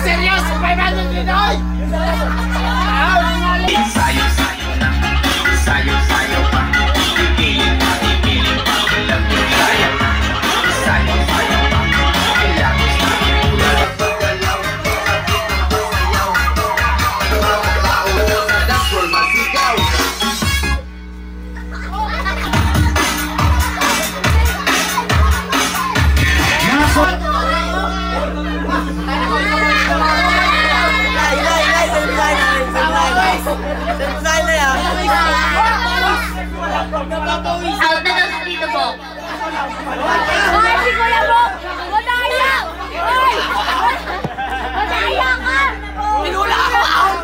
seryoso, 500 din ay! Sayo-sayo na, sayo-sayo pa. Ikiling pa, ulam yung sayo. Sayo-sayo pa, ilagos na. Pagalaw, sayaw. Pagalaw, daskol masigaw. Out na daw si Tito Bok. Ay, si Kuya Bok! Madaya! Ay! Madaya ka! Pinula ako! Out!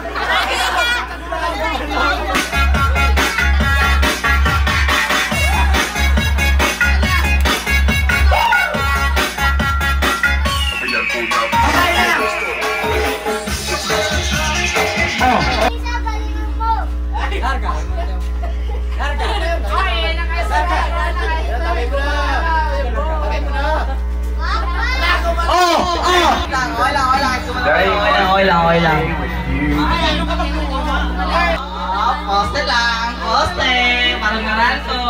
Okay lang. Poste lang, poste. Parang naranto.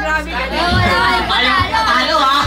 Grabe ka na. Talo ha.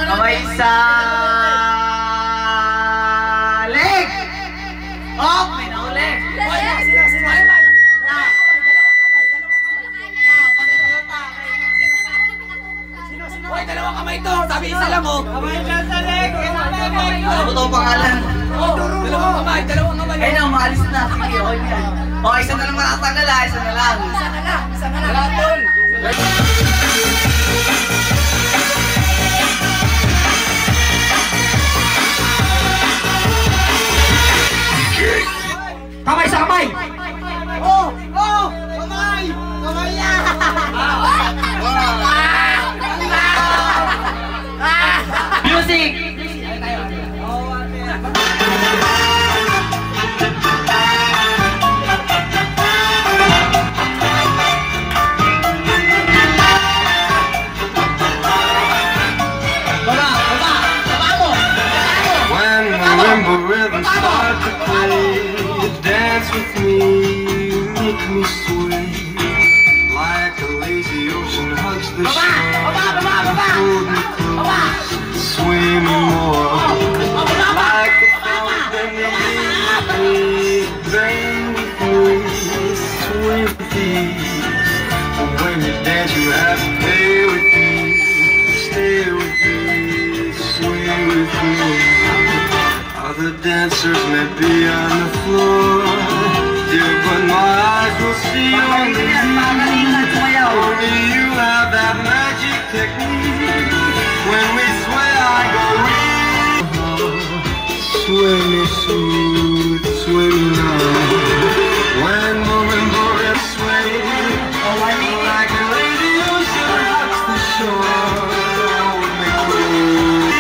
Kamay sa leg! Oh! May nauli! Hoy, dalawang kamay to! Sabi isa lang oh! Kamay sa leg! Ano ito ang pangalan? Dalawang kamay! Ayun na, maalis na. Sige, okay yan. O, isa na lang matatanggal ha, isa na lang. Isa na lang! Tol! Kamay sa kamay! Oh! Oh! Kamay! Kamay yan! Music! Me sway like a lazy ocean hugs the shore. Hold me close, sway me more like a fountain beneath me. Bang with me, sway with ease. When you dance, you have to play with me. Stay with me, sway with me. Other dancers may be on the floor, dear, but my eyes will see only you. Only you have that magic technique. When we sway, I go weak. Sway me smooth, sway me now. When marimba is swaying, like a lady ocean hugs the shore. Hold me close.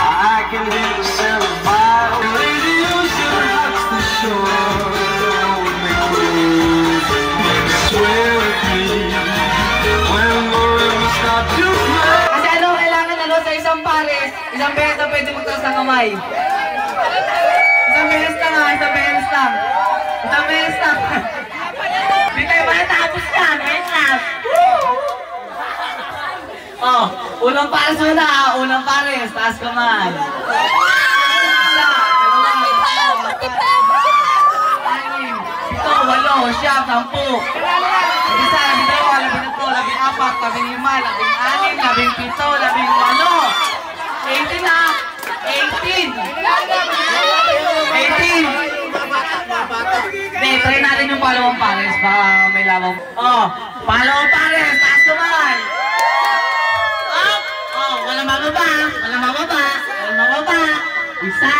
I can hear the sound of violin. Lady ocean hugs the shore. Hold me close. Sway with me. When marimba start to play. Kasi ano, kailangan sa isang pares, isang beses na pwede magtaas ng kamay. Isang beses lang ha, isang beses lang. Isang beses lang. Hindi tayo ba natapos yan? Wait lang. Oh, unang pares muna ha, unang pares, taas kamay. Isa, Anim, pito, walo, siyam, sampu. Labing-isa, labing-dalawa, labing-tatlo, labing-apat, labing-lima, labing-anim, labing-pito, labing-walo. 18 na! 18! 18! Hindi, try natin yung palawang pares para may lawang. Oh, palawang pares, taas naman! Up! Oh, walang mababa, walang mababa, walang mababa. Isa,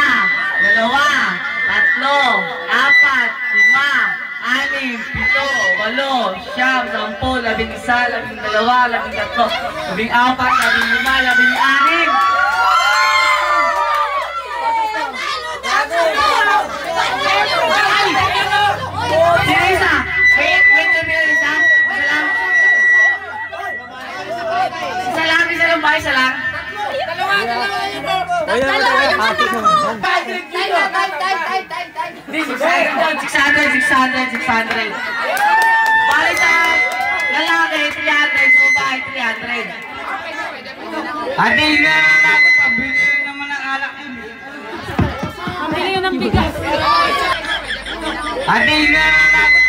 dalawa, tatlo, apat, lima, anim, pito, walo, siyam, sampu, labing-isa, labing-dalawa, labing-tatlo, labing-apat, labing-lima, labing-anim. Sino isa? Wait, isa? Isa lang ba? Isa lang? Dalawa yung anak ko. 600. Balik sa lalaki, 300. So, bahay, 300. Ate, nga natin, pabili naman ang alak yun. Pabili yun ng bigas. Ate, nga natin.